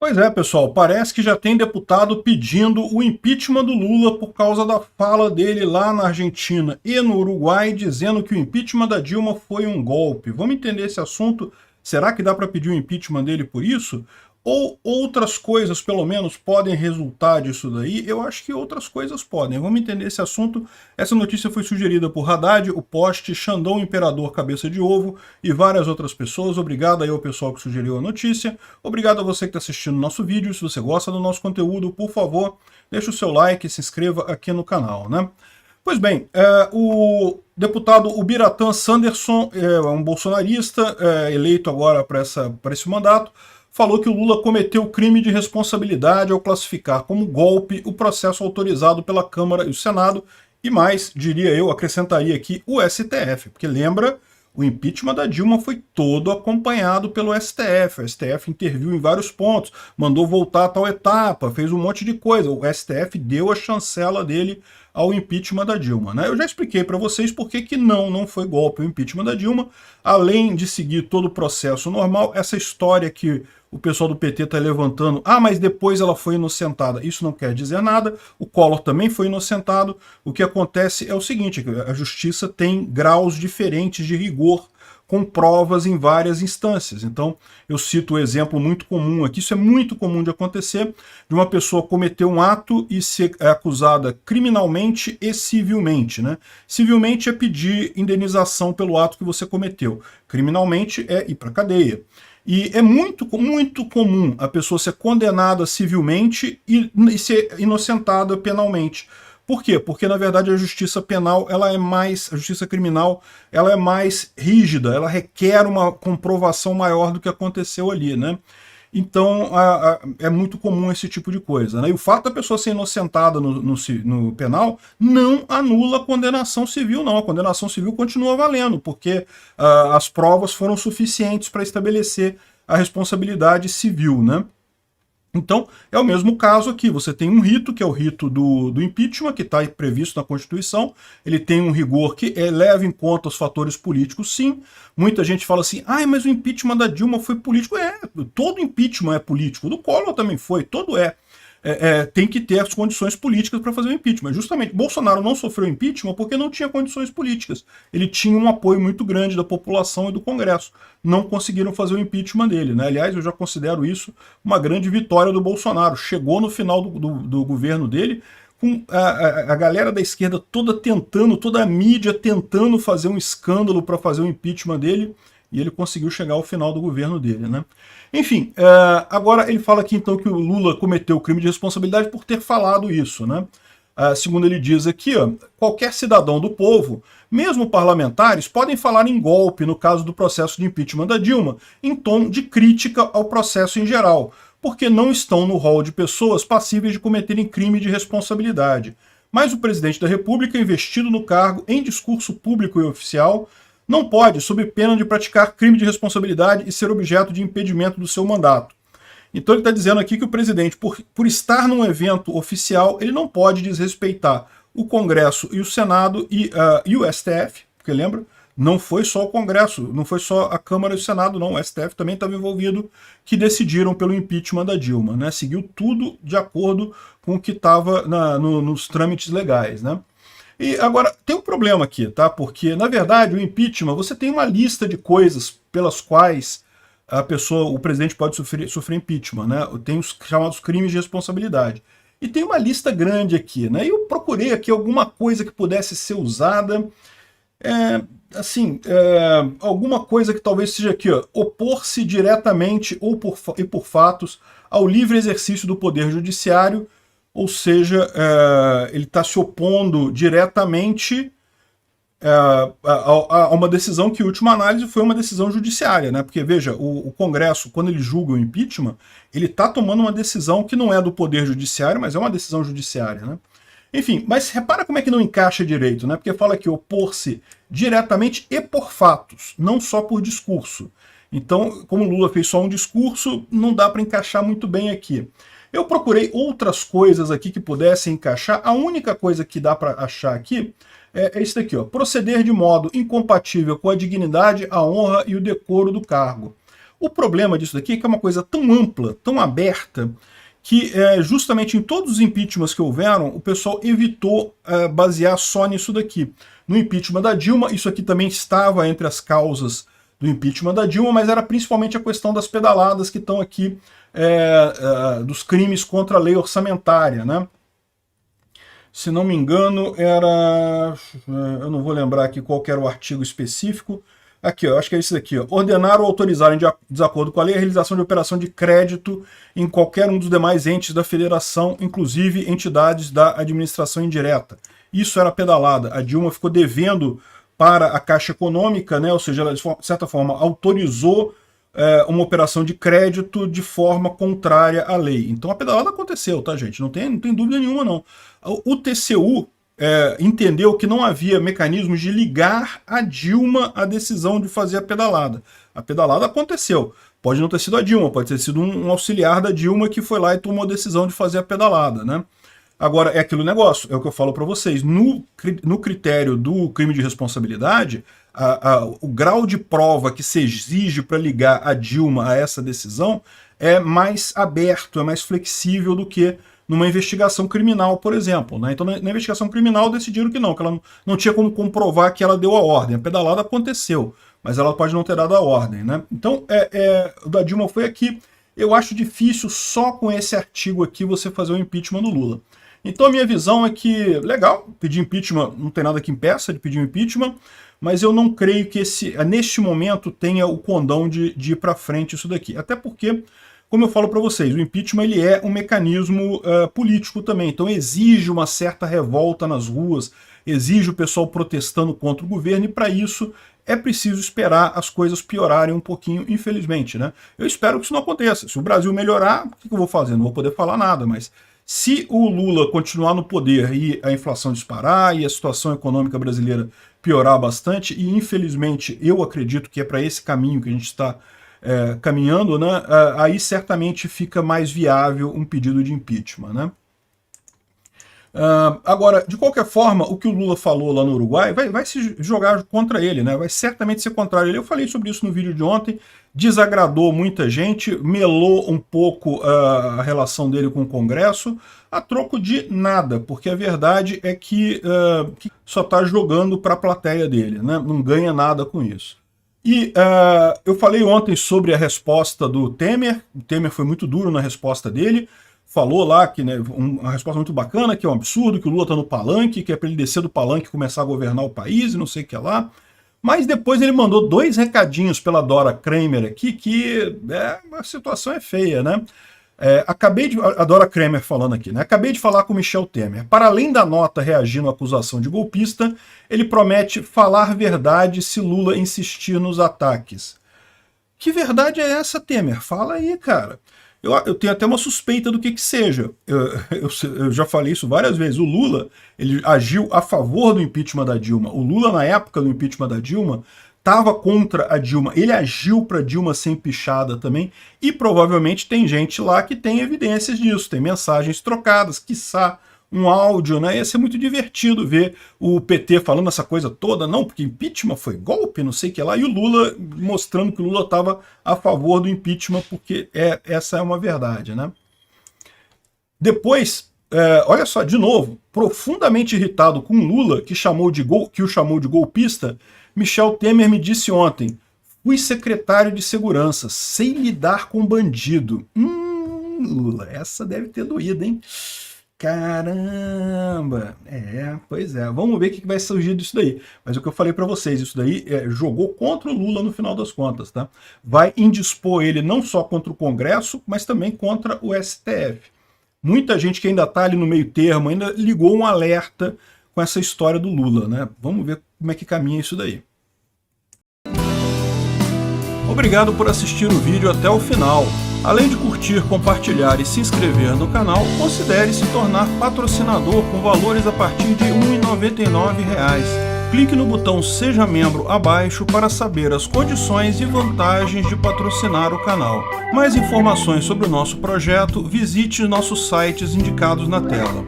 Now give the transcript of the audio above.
Pois é, pessoal, parece que já tem deputado pedindo o impeachment do Lula por causa da fala dele lá na Argentina e no Uruguai, dizendo que o impeachment da Dilma foi um golpe. Vamos entender esse assunto? Será que dá para pedir o impeachment dele por isso? Ou outras coisas, pelo menos, podem resultar disso daí? Eu acho que outras coisas podem. Vamos entender esse assunto. Essa notícia foi sugerida por Haddad, o Poste, Xandão Imperador Cabeça de Ovo e várias outras pessoas. Obrigado aí ao pessoal que sugeriu a notícia. Obrigado a você que está assistindo o nosso vídeo. Se você gosta do nosso conteúdo, por favor, deixe o seu like e se inscreva aqui no canal, né? Pois bem, o deputado Ubiratã Sanderson, um bolsonarista, eleito agora para esse mandato, falou que o Lula cometeu crime de responsabilidade ao classificar como golpe o processo autorizado pela Câmara e o Senado, e mais, diria eu, acrescentaria aqui, o STF, porque lembra, o impeachment da Dilma foi todo acompanhado pelo STF, o STF interviu em vários pontos, mandou voltar a tal etapa, fez um monte de coisa, o STF deu a chancela dele ao impeachment da Dilma, né? Eu já expliquei para vocês por que não foi golpe o impeachment da Dilma, além de seguir todo o processo normal, essa história que o pessoal do PT está levantando, mas depois ela foi inocentada, isso não quer dizer nada, o Collor também foi inocentado, o que acontece é o seguinte, a justiça tem graus diferentes de rigor, com provas em várias instâncias. Então, eu cito o exemplo muito comum aqui, isso é muito comum de acontecer, de uma pessoa cometer um ato e ser acusada criminalmente e civilmente, né? Civilmente é pedir indenização pelo ato que você cometeu, criminalmente é ir para a cadeia. E é muito comum a pessoa ser condenada civilmente e ser inocentada penalmente. Por quê? Porque, na verdade, a justiça penal, a justiça criminal, ela é mais rígida, ela requer uma comprovação maior do que aconteceu ali, né? Então, é muito comum esse tipo de coisa, né? E o fato da pessoa ser inocentada no penal não anula a condenação civil, não. A condenação civil continua valendo, porque as provas foram suficientes para estabelecer a responsabilidade civil, né? Então, é o mesmo caso aqui, você tem um rito, que é o rito do impeachment, que está previsto na Constituição, ele tem um rigor que leva em conta os fatores políticos, sim. Muita gente fala assim, mas o impeachment da Dilma foi político. Todo impeachment é político, o do Collor também foi, todo é. Tem que ter as condições políticas para fazer o impeachment. Justamente, Bolsonaro não sofreu impeachment porque não tinha condições políticas. Ele tinha um apoio muito grande da população e do Congresso. Não conseguiram fazer o impeachment dele, né? Aliás, eu já considero isso uma grande vitória do Bolsonaro. Chegou no final do governo dele com a galera da esquerda toda tentando, toda a mídia tentando fazer um escândalo para fazer o impeachment dele, e ele conseguiu chegar ao final do governo dele, né? Enfim, agora ele fala aqui então que o Lula cometeu o crime de responsabilidade por ter falado isso, né? Segundo ele diz aqui, qualquer cidadão do povo, mesmo parlamentares, podem falar em golpe no caso do processo de impeachment da Dilma, em tom de crítica ao processo em geral, porque não estão no rol de pessoas passíveis de cometerem crime de responsabilidade. Mas o presidente da República, investido no cargo em discurso público e oficial, não pode, sob pena de praticar crime de responsabilidade e ser objeto de impedimento do seu mandato. Então ele está dizendo aqui que o presidente, por estar num evento oficial, ele não pode desrespeitar o Congresso e o Senado e o STF, porque lembra, não foi só o Congresso, não foi só a Câmara e o Senado, não, o STF também estava envolvido, que decidiram pelo impeachment da Dilma, né? Seguiu tudo de acordo com o que estava nos trâmites legais, né? E agora, tem um problema aqui, tá? Porque, na verdade, o impeachment, você tem uma lista de coisas pelas quais o presidente pode sofrer impeachment, né? Tem os chamados crimes de responsabilidade. E tem uma lista grande aqui, né? E eu procurei aqui alguma coisa que pudesse ser usada, alguma coisa que talvez seja aqui, opor-se diretamente ou por fatos ao livre exercício do poder judiciário, ou seja, ele está se opondo diretamente a uma decisão que, em última análise, foi uma decisão judiciária, né? Porque, veja, o Congresso, quando ele julga o impeachment, ele está tomando uma decisão que não é do Poder Judiciário, mas é uma decisão judiciária, né? Enfim, mas repara como é que não encaixa direito, né? Porque fala que opor-se diretamente e por fatos, não só por discurso. Então, como o Lula fez só um discurso, não dá para encaixar muito bem aqui. Eu procurei outras coisas aqui que pudessem encaixar. A única coisa que dá para achar aqui é isso daqui, proceder de modo incompatível com a dignidade, a honra e o decoro do cargo. O problema disso daqui é que é uma coisa tão ampla, tão aberta, que justamente em todos os impeachments que houveram, o pessoal evitou basear só nisso daqui. No impeachment da Dilma, isso aqui também estava entre as causas do impeachment da Dilma, mas era principalmente a questão das pedaladas que estão aqui, dos crimes contra a lei orçamentária, né? Se não me engano, era... eu não vou lembrar aqui qual que era o artigo específico. Aqui, ó, acho que é isso aqui. Ó. Ordenar ou autorizar, em desacordo com a lei, a realização de operação de crédito em qualquer um dos demais entes da federação, inclusive entidades da administração indireta. Isso era pedalada. A Dilma ficou devendo para a Caixa Econômica, né? Ou seja, ela, de certa forma, autorizou uma operação de crédito de forma contrária à lei. Então a pedalada aconteceu, tá, gente? Não tem dúvida nenhuma, não. O TCU entendeu que não havia mecanismos de ligar a Dilma à decisão de fazer a pedalada. A pedalada aconteceu. Pode não ter sido a Dilma, pode ter sido um auxiliar da Dilma que foi lá e tomou a decisão de fazer a pedalada, né? Agora, é aquele negócio, é o que eu falo para vocês. No critério do crime de responsabilidade, o grau de prova que se exige para ligar a Dilma a essa decisão é mais aberto, é mais flexível do que numa investigação criminal, por exemplo. Né? Então, na investigação criminal, decidiram que ela não tinha como comprovar que ela deu a ordem. A pedalada aconteceu, mas ela pode não ter dado a ordem. Né? Então, o da Dilma foi aqui. Eu acho difícil só com esse artigo aqui você fazer o impeachment do Lula. Então, a minha visão é que, legal, pedir impeachment, não tem nada que impeça de pedir um impeachment, mas eu não creio que neste momento tenha o condão de ir para frente isso daqui. Até porque, como eu falo para vocês, o impeachment ele é um mecanismo político também, então exige uma certa revolta nas ruas, exige o pessoal protestando contra o governo, e para isso é preciso esperar as coisas piorarem um pouquinho, infelizmente. Né? Eu espero que isso não aconteça. Se o Brasil melhorar, o que eu vou fazer? Não vou poder falar nada, mas se o Lula continuar no poder e a inflação disparar e a situação econômica brasileira piorar bastante, e infelizmente eu acredito que é para esse caminho que a gente está caminhando, né, aí certamente fica mais viável um pedido de impeachment. Né? Agora, de qualquer forma, o que o Lula falou lá no Uruguai vai se jogar contra ele, né? Vai certamente ser contrário a ele. Eu falei sobre isso no vídeo de ontem, desagradou muita gente, melou um pouco a relação dele com o Congresso, a troco de nada, porque a verdade é que só está jogando para a plateia dele, né? Não ganha nada com isso. E eu falei ontem sobre a resposta do Temer. O Temer foi muito duro na resposta dele. Falou lá que, né, uma resposta muito bacana, que é um absurdo, que o Lula está no palanque, que é para ele descer do palanque e começar a governar o país e não sei o que lá. Mas depois ele mandou 2 recadinhos pela Dora Kramer aqui, que a situação é feia, né? A Dora Kramer falando aqui, né? Acabei de falar com Michel Temer. Para além da nota reagindo à acusação de golpista, ele promete falar verdade se Lula insistir nos ataques. Que verdade é essa, Temer? Fala aí, cara. Eu tenho até uma suspeita do que seja. Eu já falei isso várias vezes. O Lula, ele agiu a favor do impeachment da Dilma. O Lula, na época do impeachment da Dilma, estava contra a Dilma. Ele agiu para Dilma ser empichada também. E provavelmente tem gente lá que tem evidências disso. Tem mensagens trocadas, quiçá um áudio, né? Ia ser muito divertido ver o PT falando essa coisa toda, não, porque impeachment foi golpe, não sei o que lá, e o Lula mostrando que o Lula estava a favor do impeachment, porque essa é uma verdade, né? Depois, olha só, de novo, profundamente irritado com o Lula, que o chamou de golpista, Michel Temer me disse ontem: fui secretário de segurança, sei lidar com bandido. Lula, essa deve ter doído, hein? Caramba! Pois é. Vamos ver o que vai surgir disso daí. Mas o que eu falei para vocês, isso daí jogou contra o Lula no final das contas, tá? Vai indispor ele não só contra o Congresso, mas também contra o STF. Muita gente que ainda está ali no meio termo ainda ligou um alerta com essa história do Lula, né? Vamos ver como é que caminha isso daí. Obrigado por assistir o vídeo até o final. Além de curtir, compartilhar e se inscrever no canal, considere se tornar patrocinador com valores a partir de R$ 1,99. Clique no botão Seja Membro abaixo para saber as condições e vantagens de patrocinar o canal. Mais informações sobre o nosso projeto, visite nossos sites indicados na tela.